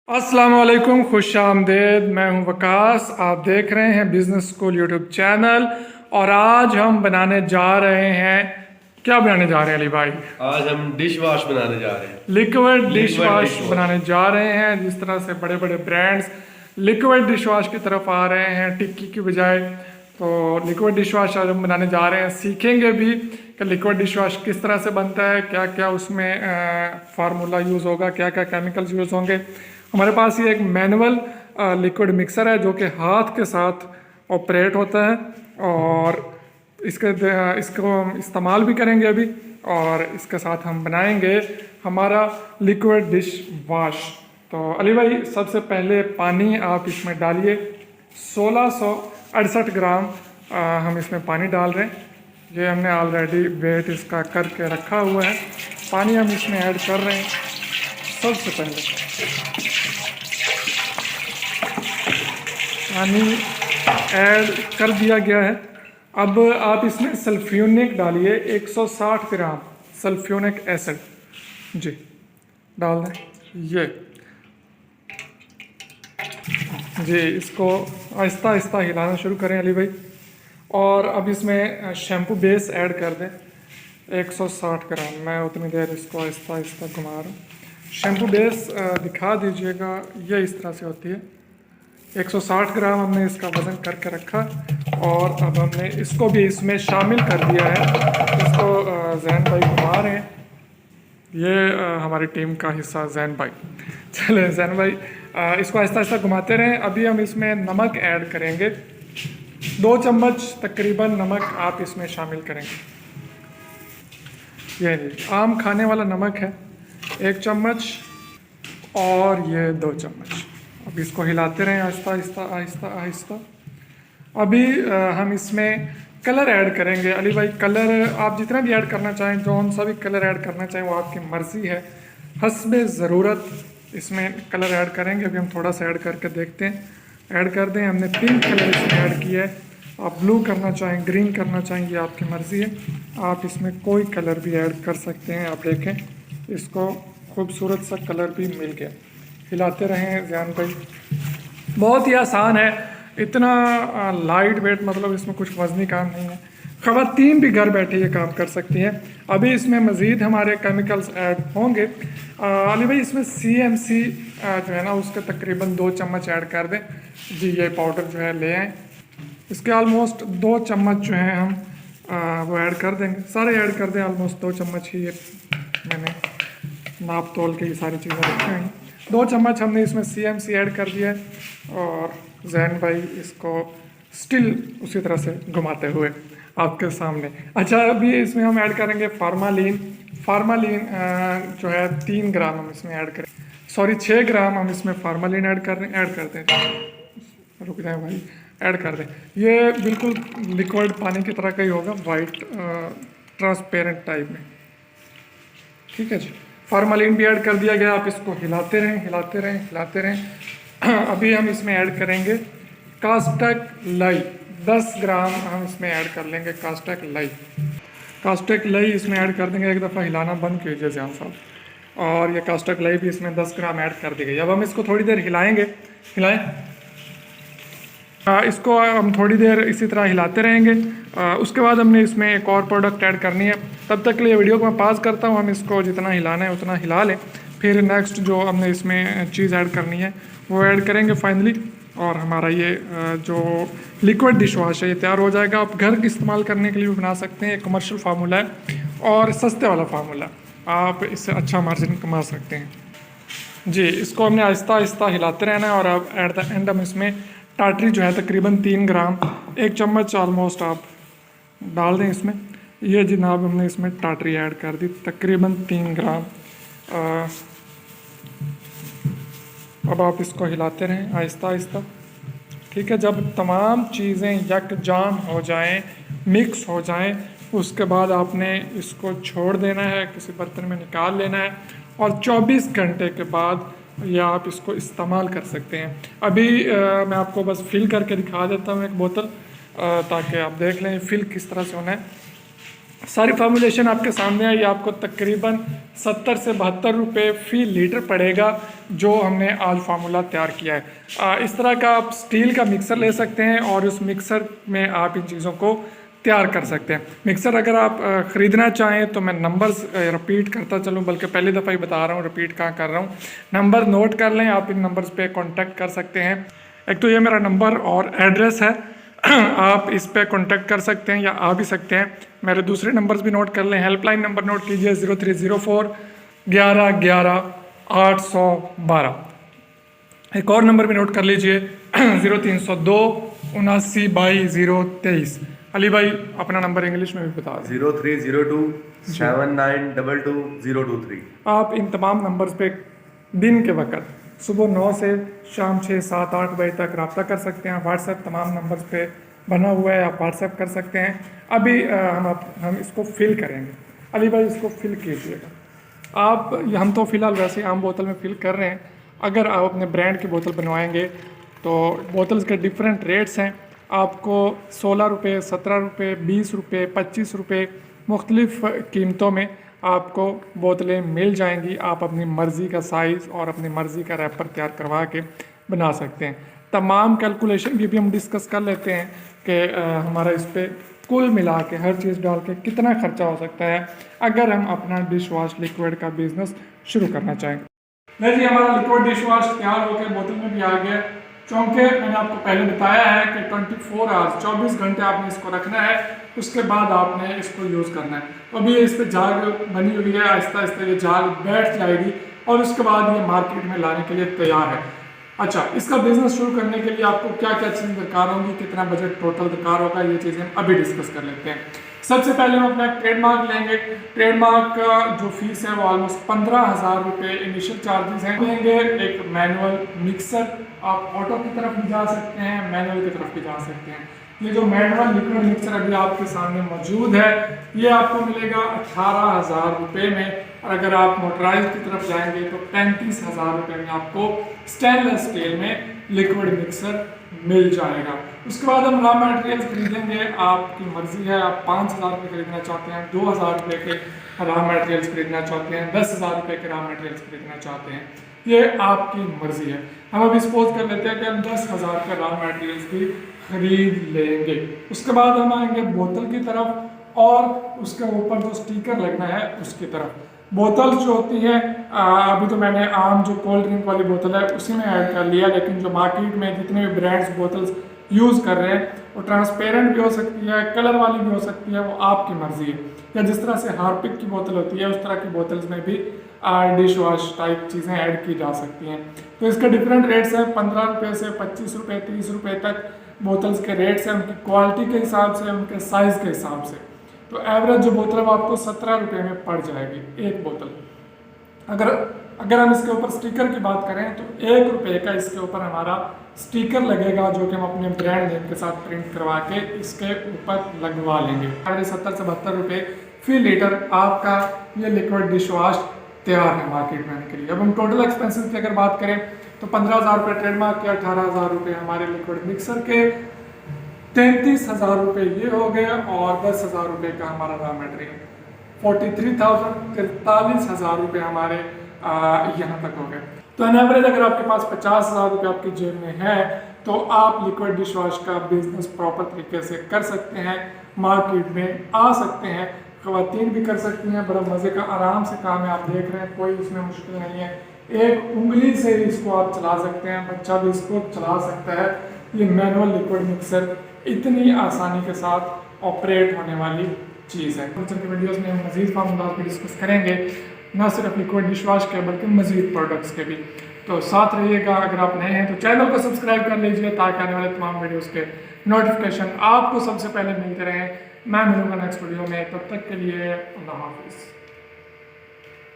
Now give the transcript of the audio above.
अस्सलाम वालेकुम, खुश आमदेद। मैं हूं वकास, आप देख रहे हैं बिजनेस स्कूल यूट्यूब चैनल। और आज हम बनाने जा रहे हैं, क्या बनाने जा रहे हैं अली भाई? आज हम डिश वॉश बनाने जा रहे हैं। Liquid dish liquid wash dish wash. बनाने जा रहे हैं। जिस तरह से बड़े बड़े ब्रांड्स लिक्विड डिश वॉश की तरफ आ रहे हैं टिक्की की बजाय, तो लिक्विड डिश वॉश आज हम बनाने जा रहे हैं। सीखेंगे भी कि लिक्विड डिश वॉश किस तरह से बनता है, क्या क्या उसमें फार्मूला यूज़ होगा, क्या क्या केमिकल्स यूज़ होंगे। हमारे पास ये एक मैनुअल लिक्विड मिक्सर है जो कि हाथ के साथ ऑपरेट होता है, और इसको हम इस्तेमाल भी करेंगे अभी, और इसके साथ हम बनाएंगे हमारा लिक्विड डिश वॉश। तो अली भाई, सबसे पहले पानी आप इसमें डालिए। 1668 ग्राम हम इसमें पानी डाल रहे हैं। ये हमने ऑलरेडी वेट इसका करके रखा हुआ है। पानी हम इसमें ऐड कर रहे हैं। सबसे पहले पानी ऐड कर दिया गया है। अब आप इसमें सल्फ्यूनिक डालिए, 160 ग्राम सल्फ्यूनिक एसिड जी डाल दें। ये जी, इसको आहिस्ता आहिस्ता हिलाना शुरू करें अली भाई। और अब इसमें शैम्पू बेस ऐड कर दें 160 ग्राम। मैं उतनी देर इसको आहिस्ता आहिस्ता घुमा रहा हूँ। शैम्पू बेस दिखा दीजिएगा, ये इस तरह से होती है। 160 ग्राम हमने इसका वज़न करके रखा, और अब हमने इसको भी इसमें शामिल कर दिया है। इसको जैन भाई घुमा रहे हैं। ये हमारी टीम का हिस्सा जैन भाई। चले जैन भाई, इसको आहिस्ता आहिस्ता घुमाते रहें। अभी हम इसमें नमक ऐड करेंगे। 2 चम्मच तकरीबन नमक आप इसमें शामिल करेंगे। ये आम खाने वाला नमक है, 1 चम्मच, और ये 2 चम्मच। अब इसको हिलाते रहें आहिस्ता आहिस्ता आहिस्ता आहिस्ता। अभी हम इसमें कलर ऐड करेंगे अली भाई। कलर आप जितना भी ऐड करना चाहें, जौन सा भी कलर ऐड करना चाहें वो आपकी मर्ज़ी है। हस्बे ज़रूरत इसमें कलर ऐड करेंगे। अभी हम थोड़ा सा ऐड करके देखते हैं। ऐड कर दें। हमने पिंक कलर इसमें ऐड किया है। आप ब्लू करना चाहें, ग्रीन करना चाहें, ये आपकी मर्ज़ी है। आप इसमें कोई कलर भी ऐड कर सकते हैं। आप देखें, इसको खूबसूरत सा कलर भी मिल गया। हिलाते रहें ज़ियान भाई। बहुत ही आसान है, इतना लाइट वेट, मतलब इसमें कुछ वज़नी काम नहीं है। ख़वातीन भी घर बैठे ये काम कर सकती हैं। अभी इसमें मज़ीद हमारे केमिकल्स ऐड होंगे। अली भाई, इसमें CMC जो है ना, उसके तकरीबन 2 चम्मच ऐड कर दें जी। ये पाउडर जो है ले आएँ। इसके आलमोस्ट 2 चम्मच जो है हम वो ऐड कर देंगे। सारे ऐड कर दें, आलमोस्ट 2 चम्मच ही। ये मैंने नाप तोल के ये सारी चीज़ें रखी हैं। 2 चम्मच हमने इसमें CMC ऐड कर दिया है, और जैन भाई इसको स्टिल उसी तरह से घुमाते हुए आपके सामने। अच्छा, अभी इसमें हम ऐड करेंगे फार्मालीन। फार्मालीन जो है 3 ग्राम हम इसमें ऐड करें, सॉरी 6 ग्राम हम इसमें फार्मालीन ऐड कर दें। रुक जाए भाई, ऐड कर दें। ये बिल्कुल लिक्विड पानी की तरह का ही होगा, वाइट ट्रांसपेरेंट टाइप में। ठीक है जी, फार्मालिन भी ऐड कर दिया गया। आप इसको हिलाते रहें, हिलाते रहें, हिलाते रहें। अभी हम इसमें ऐड करेंगे कास्टक लई। 10 ग्राम हम इसमें ऐड कर लेंगे कास्टक लई। कास्टक लई इसमें ऐड कर देंगे। एक दफ़ा हिलाना बंद कीजिए ज़ियान साहब। और ये कास्टक लई भी इसमें 10 ग्राम ऐड कर दी गई। अब हम इसको थोड़ी देर हिलाएंगे। हिलाएं, इसको हम थोड़ी देर इसी तरह हिलाते रहेंगे। उसके बाद हमने इसमें एक और प्रोडक्ट ऐड करनी है। तब तक के लिए वीडियो को मैं पास करता हूँ। हम इसको जितना हिलाना है उतना हिला लें, फिर नेक्स्ट जो हमने इसमें चीज़ ऐड करनी है वो ऐड करेंगे फाइनली। और हमारा ये जो लिक्विड डिश वॉश है ये तैयार हो जाएगा। आप घर इस्तेमाल करने के लिए भी बना सकते हैं। एक कमर्शियल फार्मूला है और सस्ते वाला फार्मूला, आप इससे अच्छा मार्जिन कमा सकते हैं जी। इसको हमने आहिस्ता आहिस्ता हिलाते रहना है। और अब एट द एंड हम इसमें टाटरी जो है तकरीबन 3 ग्राम, 1 चम्मच ऑलमोस्ट आप डाल दें इसमें। ये जनाब हमने इसमें टाटरी ऐड कर दी तकरीबन 3 ग्राम। अब आप इसको हिलाते रहें आहिस्ता आहिस्ता। ठीक है, जब तमाम चीज़ें यकजान हो जाएं, मिक्स हो जाएं, उसके बाद आपने इसको छोड़ देना है, किसी बर्तन में निकाल लेना है, और 24 घंटे के बाद या आप इसको इस्तेमाल कर सकते हैं। अभी मैं आपको बस फिल करके दिखा देता हूँ एक बोतल, ताकि आप देख लें फिल किस तरह से होना है। सारी फार्मूलेशन आपके सामने है। ये आपको तकरीबन 70 से 72 रुपये फ़ी लीटर पड़ेगा जो हमने आज फार्मूला तैयार किया है। इस तरह का आप स्टील का मिक्सर ले सकते हैं और उस मिक्सर में आप इन चीज़ों को तैयार कर सकते हैं। मिक्सर अगर आप ख़रीदना चाहें तो मैं नंबर्स रिपीट करता चलूँ, बल्कि पहली दफ़ा ही बता रहा हूँ, रिपीट कहाँ कर रहा हूँ। नंबर नोट कर लें, आप इन नंबर्स पे कांटेक्ट कर सकते हैं। एक तो ये मेरा नंबर और एड्रेस है, आप इस पे कांटेक्ट कर सकते हैं या आ भी सकते हैं। मेरे दूसरे नंबर्स भी नोट कर लें। हेल्पलाइन नंबर नोट कीजिए 0304 11 11 812। एक और नंबर भी नोट कर लीजिए 0302 79 अली भाई अपना नंबर इंग्लिश में भी बता दें। 0302 7922 आप इन तमाम नंबर्स पे दिन के वक्त सुबह 9 से शाम 6 7 8 बजे तक रब्ता कर सकते हैं। व्हाट्सएप तमाम नंबर्स पे बना हुआ है, आप व्हाट्सएप कर सकते हैं। अभी हम इसको फिल करेंगे। अली भाई इसको फिल कीजिएगा आप। हम तो फ़िलहाल वैसे आम बोतल में फिल कर रहे हैं। अगर आप अपने ब्रांड की बोतल बनवाएंगे तो बोतल्स के डिफरेंट रेट्स हैं। आपको 16 रुपये, 17 रुपये, 20 रुपये, 25 रुपये मुख्तलिफ़ कीमतों में आपको बोतलें मिल जाएंगी। आप अपनी मर्ज़ी का साइज़ और अपनी मर्ज़ी का रैपर तैयार करवा के बना सकते हैं। तमाम कैलकुलेशन भी हम डिस्कस कर लेते हैं कि हमारा इस पर कुल मिला के हर चीज़ डाल के कितना ख़र्चा हो सकता है अगर हम अपना डिश वॉश लिक्विड का बिज़नेस शुरू करना चाहें। नहीं जी, हमारा लिक्विड डिश वॉश तैयार होकर बोतल में भी आ गया। चूँकि मैंने आपको पहले बताया है कि 24 आवर्स 24 घंटे आपने इसको रखना है, उसके बाद आपने इसको यूज़ करना है। तो अभी इस पर जाग बनी हुई है, आहिस्ता आहिस्ता ये जाग बैठ जाएगी और उसके बाद ये मार्केट में लाने के लिए तैयार है। अच्छा, इसका बिजनेस शुरू करने के लिए आपको क्या क्या चीज़ें दरकार होंगी, कितना बजट टोटल दरकार होगा, ये चीज़ें हम अभी डिस्कस कर लेते हैं। सबसे पहले हम अपना ट्रेडमार्क लेंगे। ट्रेडमार्क का जो फीस है वो ऑलमोस्ट 15,000 रुपये इनिशियल चार्जेस हैं। लेंगे एक मैनुअल मिक्सर, आप ऑटो की तरफ भी जा सकते हैं, मैनुअल की तरफ भी जा सकते हैं। ये जो मैनुअल लिक्विड मिक्सर अभी आपके सामने मौजूद है ये आपको मिलेगा 18,000 रुपये में, और अगर आप मोटराइज की तरफ जाएंगे तो 35,000 रुपये में आपको स्टेनलेस स्टील में लिक्विड मिक्सर मिल जाएगा। उसके बाद हम रॉ मटेरियल खरीदेंगे, आपकी मर्जी है। आप 5,000 रुपये खरीदना चाहते हैं, 2,000 रुपये के रॉ मटेरियल्स खरीदना चाहते हैं, 10,000 रुपये के रॉ मटेरियल्स खरीदना चाहते हैं, ये आपकी मर्जी है। हम अभी सपोज कर लेते हैं कि हम 10,000 का रॉ मटेरियल्स भी खरीद लेंगे। उसके बाद हम आएंगे बोतल की तरफ और उसके ऊपर जो स्टिकर लगना है उसकी तरफ। बोतल जो होती है अभी तो मैंने आम जो कोल्ड ड्रिंक वाली बोतल है उसी में ऐड कर लिया, लेकिन जो मार्केट में जितने भी ब्रांड्स बोतल्स यूज़ कर रहे हैं वो ट्रांसपेरेंट भी हो सकती है, कलर वाली भी हो सकती है, वो आपकी मर्ज़ी है। या जिस तरह से हार्पिक की बोतल होती है उस तरह की बोतल्स में भी डिश वॉश टाइप चीज़ें ऐड की जा सकती हैं। तो इसके डिफरेंट रेट्स हैं, 15 रुपये से 25 रुपये 30 रुपये तक बोतल्स के रेट्स हैं, उनकी क्वालिटी के हिसाब से, उनके साइज़ के हिसाब से। तो एवरेज जो बोतल है आपको 17 रुपये में पड़ जाएगी एक बोतल। अगर हम इसके ऊपर स्टिकर की बात करें तो 1 रुपये का इसके ऊपर हमारा स्टिकर लगेगा जो कि हम अपने ब्रांड नेम के साथ प्रिंट करवा के इसके ऊपर लगवा लेंगे। एवरेज 70 से 72 रुपये फी लीटर आपका ये लिक्विड डिश वॉश तैयार है मार्केट में आने के लिए। अब हम टोटल एक्सपेंसेस की अगर बात करें तो 15,000 रुपये ट्रेडमार्क के, 18,000 रुपये हमारे लिक्विड मिक्सर के, 33,000 रुपये ये हो गए और 10,000 रुपये का हमारा रॉ मटेरियल, 43,000 रुपये हमारे यहाँ तक हो गए। तो एन एवरेज अगर आपके पास 50,000 रुपये आपकी जेब में है तो आप लिक्विड डिश वॉश का बिजनेस प्रॉपर तरीके से कर सकते हैं, मार्केट में आ सकते हैं, ख़वातीन भी कर सकती हैं। बड़ा मज़े का आराम से काम है, आप देख रहे हैं, कोई इसमें मुश्किल नहीं है। एक उंगली से इसको आप चला सकते हैं, बच्चा भी इसको चला सकता है। ये मैनुअल लिक्विड मिक्सर इतनी आसानी के साथ ऑपरेट होने वाली चीज़ है। फ्यूचर के वीडियोस में हम मज़ीद फार्मूलाज भी डिस्कस करेंगे, ना सिर्फ लिक्विड डिश वॉश के बल्कि मज़ीद प्रोडक्ट्स के भी। तो साथ रहिएगा। अगर आप नए हैं तो चैनल को सब्सक्राइब कर लीजिए ताकि आने वाले तमाम वीडियोस के नोटिफिकेशन आपको सबसे पहले मिलते रहें। मैं मिलूंगा नेक्स्ट वीडियो में, तब तक के लिए अल्लाह हाफिज़।